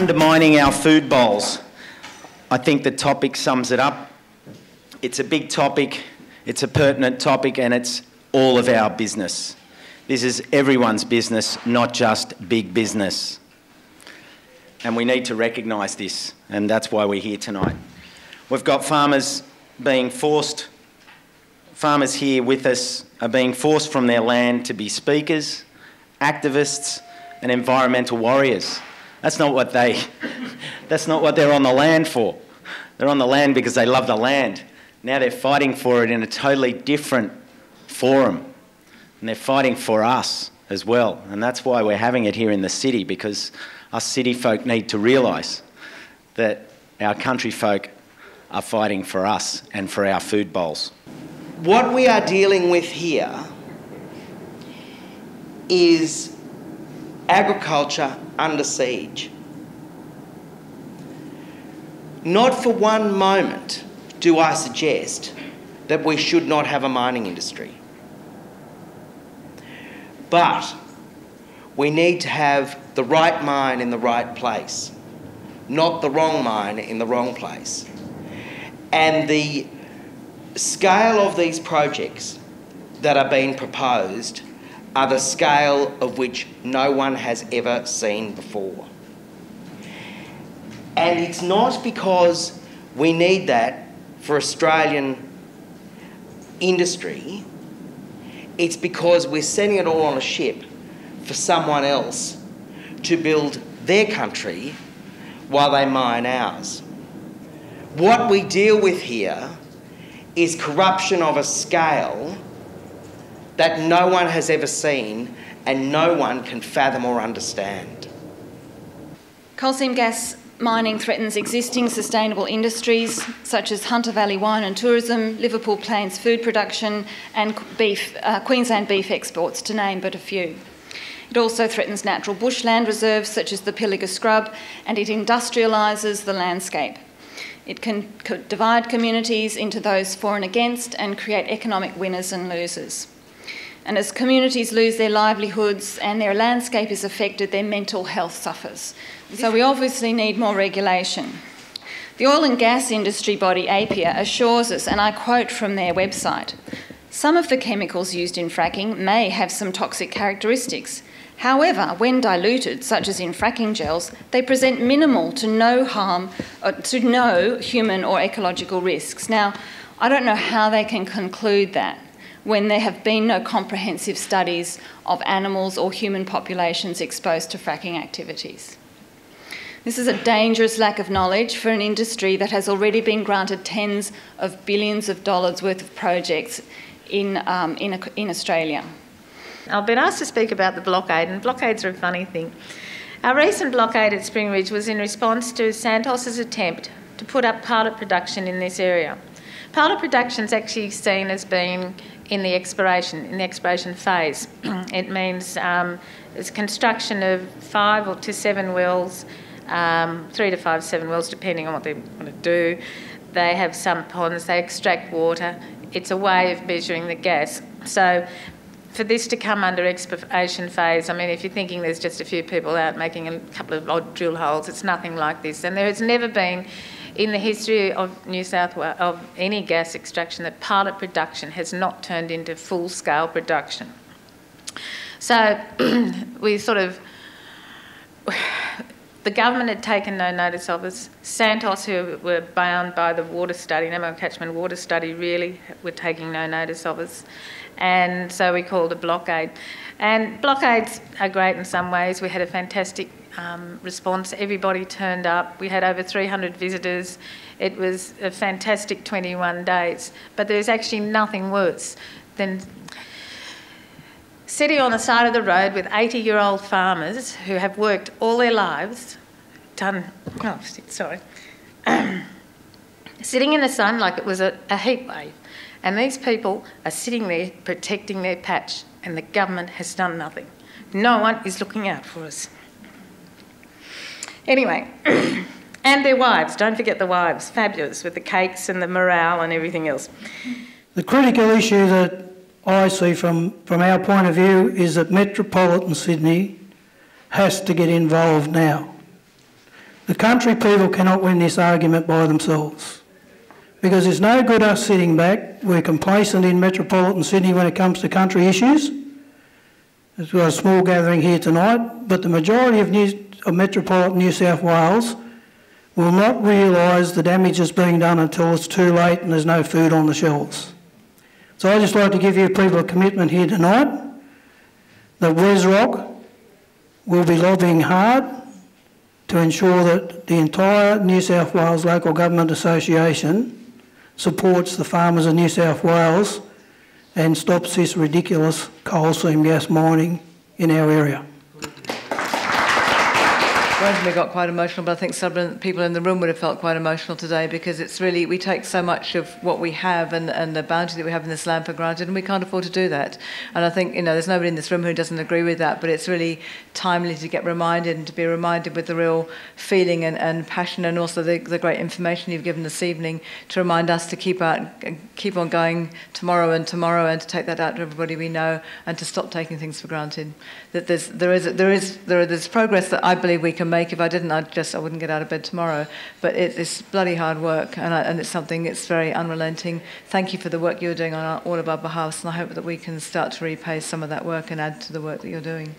Undermining our food bowls. I think the topic sums it up. It's a big topic, it's a pertinent topic, and it's all of our business. This is everyone's business, not just big business. And we need to recognise this, and that's why we're here tonight. We've got farmers here with us are being forced from their land to be speakers, activists, and environmental warriors. That's not what they're on the land for. They're on the land because they love the land. Now they're fighting for it in a totally different forum. And they're fighting for us as well. And that's why we're having it here in the city, because us city folk need to realise that our country folk are fighting for us and for our food bowls. What we are dealing with here is agriculture under siege. Not for one moment do I suggest that we should not have a mining industry. But we need to have the right mine in the right place, not the wrong mine in the wrong place. And the scale of these projects that are being proposed are the scale of which no one has ever seen before. And it's not because we need that for Australian industry, it's because we're sending it all on a ship for someone else to build their country while they mine ours. What we deal with here is corruption of a scale that no one has ever seen and no one can fathom or understand. Coal seam gas mining threatens existing sustainable industries such as Hunter Valley wine and tourism, Liverpool Plains food production and Queensland beef exports, to name but a few. It also threatens natural bushland reserves such as the Pilliga scrub, and it industrialises the landscape. It can divide communities into those for and against and create economic winners and losers. And as communities lose their livelihoods and their landscape is affected, their mental health suffers. So we obviously need more regulation. The oil and gas industry body APIA assures us, and I quote from their website, "Some of the chemicals used in fracking may have some toxic characteristics. However, when diluted, such as in fracking gels, they present minimal to no harm, to no human or ecological risks." Now, I don't know how they can conclude that when there have been no comprehensive studies of animals or human populations exposed to fracking activities. This is a dangerous lack of knowledge for an industry that has already been granted tens of billions of dollars worth of projects in Australia. I've been asked to speak about the blockade, and blockades are a funny thing. Our recent blockade at Spring Ridge was in response to Santos's attempt to put up powder production in this area. Powder production is actually seen as being in the exploration phase. It means it's construction of 5 to 7 wells, 3 to 5 to 7 wells, depending on what they want to do. They have some ponds, they extract water. It's a way of measuring the gas. So for this to come under exploration phase, I mean, if you're thinking there's just a few people out making a couple of odd drill holes, it's nothing like this. And there has never been, in the history of New South Wales, of any gas extraction, that pilot production has not turned into full-scale production. So we sort of, the government had taken no notice of us. Santos, who were bound by the water study, Nankivell catchment water study, really were taking no notice of us. And so we called a blockade. And blockades are great in some ways. We had a fantastic response. Everybody turned up. We had over 300 visitors. It was a fantastic 21 days. But there's actually nothing worse than sitting on the side of the road with 80-year-old farmers who have worked all their lives, sitting in the sun like it was a heat wave. And these people are sitting there protecting their patch, and the government has done nothing. No one is looking out for us. Anyway, and their wives, don't forget the wives, fabulous with the cakes and the morale and everything else. The critical issue that I see from our point of view is that Metropolitan Sydney has to get involved now. The country people cannot win this argument by themselves, because it's no good us sitting back. We're complacent in metropolitan Sydney when it comes to country issues. We've got a small gathering here tonight, but the majority of metropolitan New South Wales will not realise the damage that's being done until it's too late and there's no food on the shelves. So I'd just like to give you people a commitment here tonight that Wesrock will be lobbying hard to ensure that the entire New South Wales Local Government Association supports the farmers of New South Wales and stops this ridiculous coal seam gas mining in our area. Rosemary got quite emotional, but I think some people in the room would have felt quite emotional today, because it's really, we take so much of what we have and the bounty that we have in this land for granted, and we can't afford to do that. And I think, there's nobody in this room who doesn't agree with that, but it's really timely to get reminded and to be reminded with the real feeling and passion, and also the great information you've given this evening to remind us to keep on going tomorrow and to take that out to everybody we know, and to stop taking things for granted. That there's progress that I believe we can make. If I didn't, I wouldn't get out of bed tomorrow. But it's bloody hard work, and it's something, it's very unrelenting. Thank you for the work you're doing on all of our behalves, and I hope that we can start to repay some of that work and add to the work that you're doing.